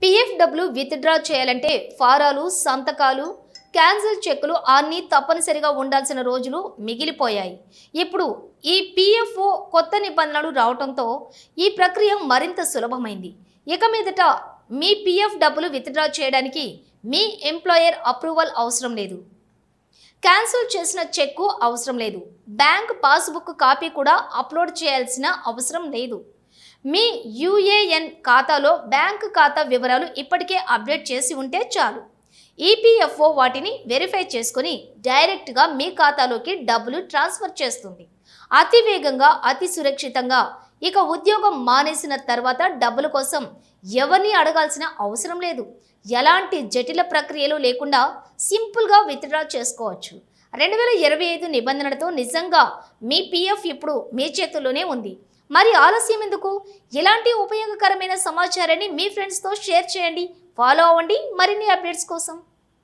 PF డబ్బులు withdraw చేయాలంటే ఫారాలు, సంతకాలు, క్యాన్సిల్ చెక్కులు అన్నీ తప్పనిసరిగా ఉండాల్సిన రోజులు మిగిలిపోయాయి. ఇప్పుడు ఈ పీఎఫ్ఓ కొత్త నిబంధనలు రావడంతో ఈ ప్రక్రియ మరింత సులభమైంది. ఇక మీదట మీ పీఎఫ్ డబ్బులు విత్డ్రా చేయడానికి మీ ఎంప్లాయర్ అప్రూవల్ అవసరం లేదు. క్యాన్సిల్ చేసిన చెక్కు అవసరం లేదు. బ్యాంక్ పాస్బుక్ కాపీ కూడా అప్లోడ్ చేయాల్సిన అవసరం లేదు. మీ యూఏఎన్ ఖాతాలో బ్యాంక్ ఖాతా వివరాలు ఇప్పటికే అప్డేట్ చేసి ఉంటే చాలు. ఈపీఎఫ్ఓ వాటిని వెరిఫై చేసుకుని డైరెక్ట్గా మీ ఖాతాలోకి డబ్బులు ట్రాన్స్ఫర్ చేస్తుంది. అతి వేగంగా, అతి సురక్షితంగా. ఇక ఉద్యోగం మానేసిన తర్వాత డబ్బుల కోసం ఎవరిని అడగాల్సిన అవసరం లేదు. ఎలాంటి జటిల ప్రక్రియలు లేకుండా సింపుల్గా విత్డ్రా చేసుకోవచ్చు. 2025 నిబంధనలతో నిజంగా మీ పీఎఫ్ ఇప్పుడు మీ చేతుల్లోనే ఉంది. మరి ఆలస్యం ఎందుకు? ఇలాంటి ఉపయోగకరమైన సమాచారాన్ని మీ ఫ్రెండ్స్తో షేర్ చేయండి. ఫాలో అవ్వండి మరిన్ని అప్డేట్స్ కోసం.